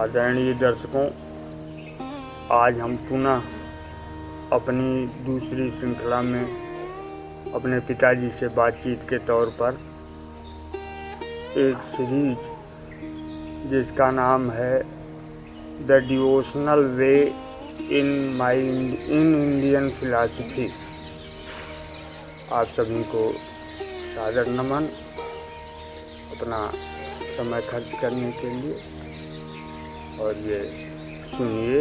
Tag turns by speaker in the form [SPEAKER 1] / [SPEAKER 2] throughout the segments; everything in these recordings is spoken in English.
[SPEAKER 1] आदरणीय दर्शकों, आज हम पुनः अपनी दूसरी श्रृंखला में अपने पिताजी से बातचीत के तौर पर एक सीरीज जिसका नाम है the devotional way in Indian philosophy, आप सभी को सादर नमन अपना समय खर्च करने के लिए, और ये सुनिए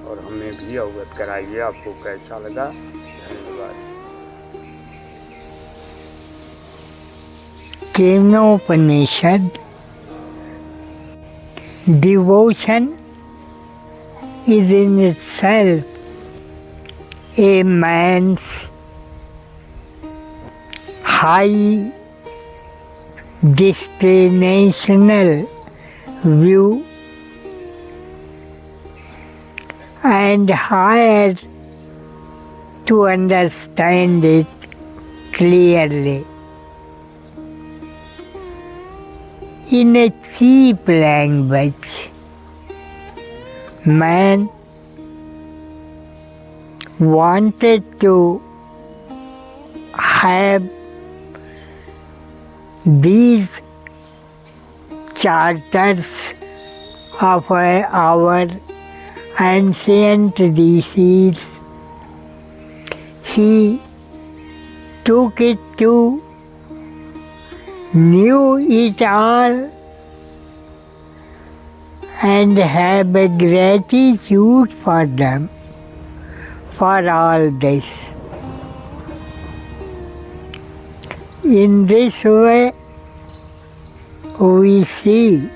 [SPEAKER 1] और हमें भी अवगत कराइए आपको कैसा लगा। धन्यवाद।
[SPEAKER 2] Kenopanishad, devotion is in itself a man's high destinational view and higher to understand it clearly. In a cheap language, man wanted to have these charters of our ancient rishis. He took it to knew it all and have a gratitude for them for all this. In this way, we see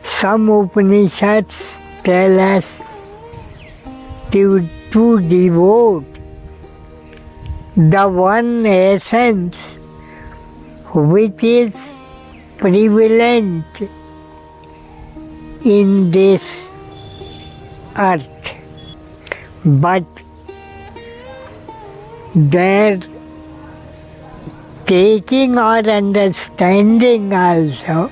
[SPEAKER 2] some Upanishads tell us to devote the one essence which is prevalent in this earth, but their taking or understanding also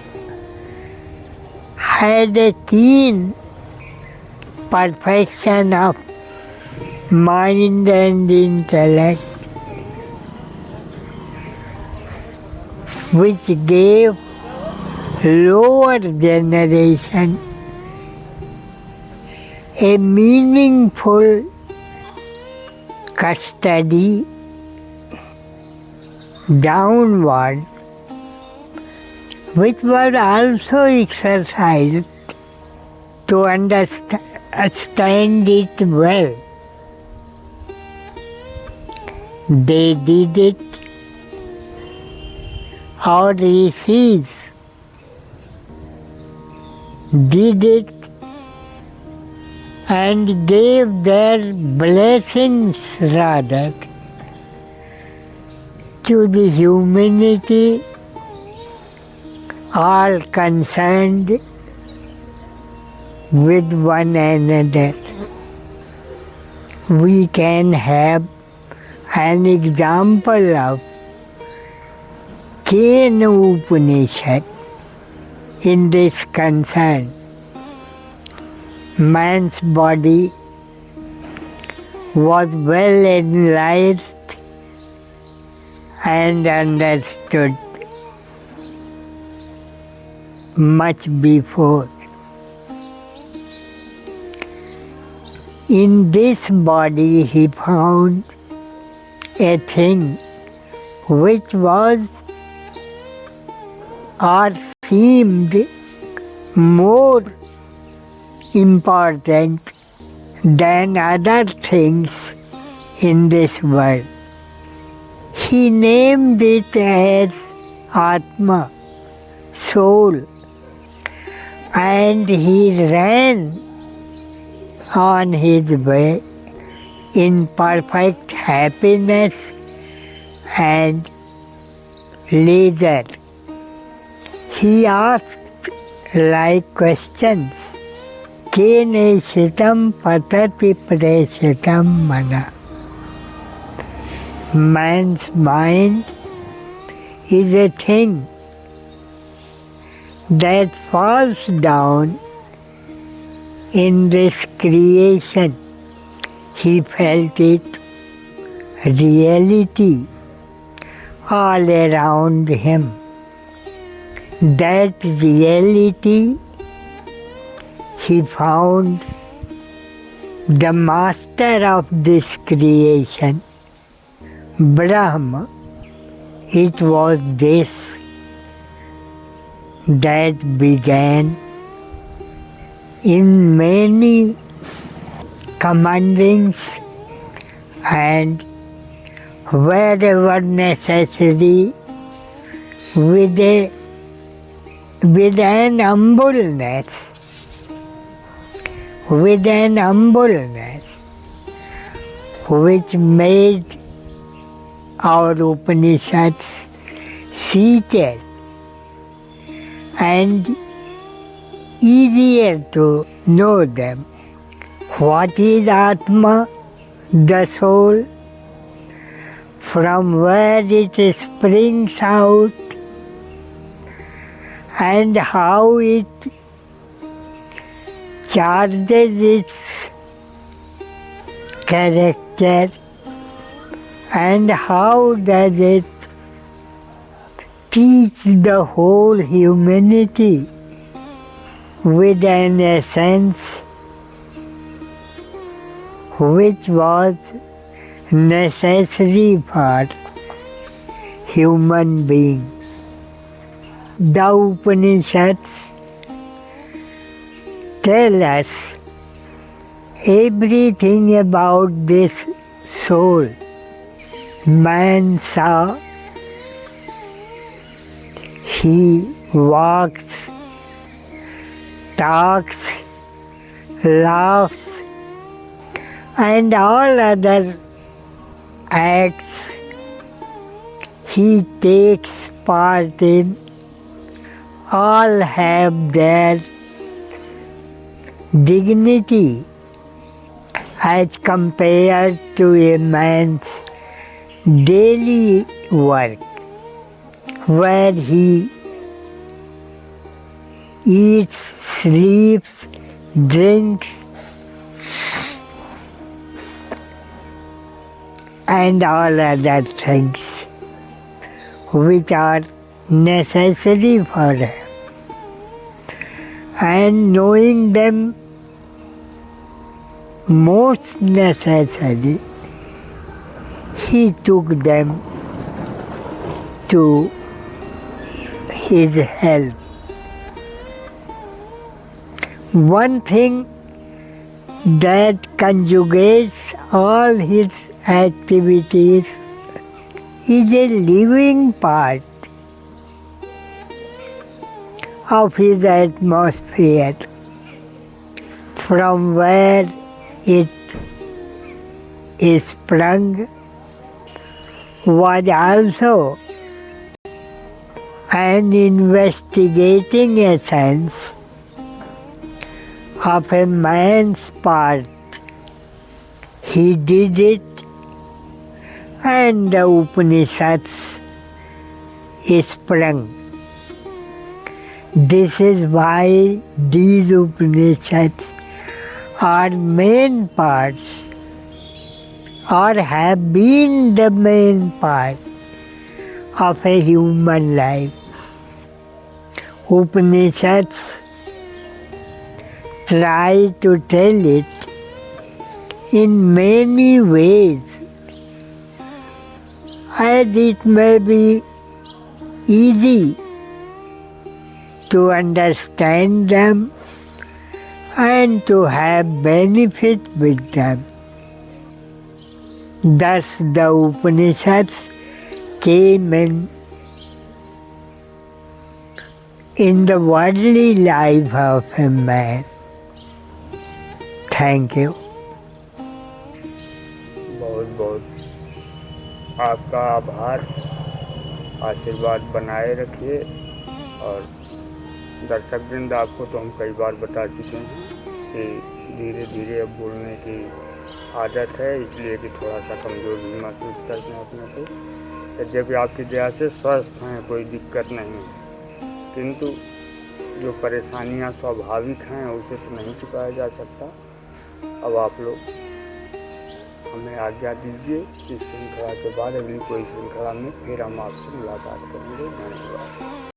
[SPEAKER 2] had a keen perfection of mind and intellect, which gave lower generation a meaningful custody downward, which was also exercised to understand it well. They did it. Our rishis did it and gave their blessings rather to the humanity all concerned with one another. We can have an example of Kena Upanishad in this concern. Man's body was well enlightened and understood much before. In this body he found a thing which was or seemed more important than other things in this world. He named it as Atma, soul, and he ran on his way in perfect happiness and leisure. He asked like questions. Kene shitam patati preshitam mana. Man's mind is a thing that falls down in this creation. He felt it reality all around him. That reality he found the master of this creation, Brahma. It was this that began in many commandings, and wherever necessary, with an humbleness, which made our Upanishads seated and easier to know them. What is Atma, the soul? From where it springs out, and how it charges its character, and how does it teach the whole humanity with an essence which was necessary for human being. The Upanishads tell us everything about this soul. Man saw, he walks, talks, laughs, and all other acts he takes part in, all have their dignity as compared to a man's daily work, where he eats, sleeps, drinks, and all other things which are necessary for him. And knowing them most necessary, he took them to his help. One thing that conjugates all his activities is a living part of his atmosphere, from where it is sprung, was also an investigating essence of a man's part. He did it, and the Upanishads sprung. This is why these Upanishads are main parts, or have been the main part of a human life. Upanishads try to tell it in many ways, as it may be easy to understand them and to have benefit with them. Thus the Upanishads came in the worldly life of a man. Thank you.
[SPEAKER 1] बहुत बहुत आपका आभार। आशीर्वाद बनाए रखिए। और दर्शक वृंद, आपको तो हम कई बार बता चुके हैं कि धीरे धीरे अब बोलने की आदत है, इसलिए कि थोड़ा सा कमज़ोर भी महसूस करते हैं अपने को। जब आपकी दया से स्वस्थ हैं, कोई दिक्कत नहीं है, किंतु जो परेशानियां स्वाभाविक हैं उसे तो नहीं छिपाया जा सकता। अब आप लोग हमें आज्ञा दीजिए। इस श्रृंखला के बाद अगली कोई श्रृंखला में फिर हम आपसे मुलाकात करेंगे। धन्यवाद।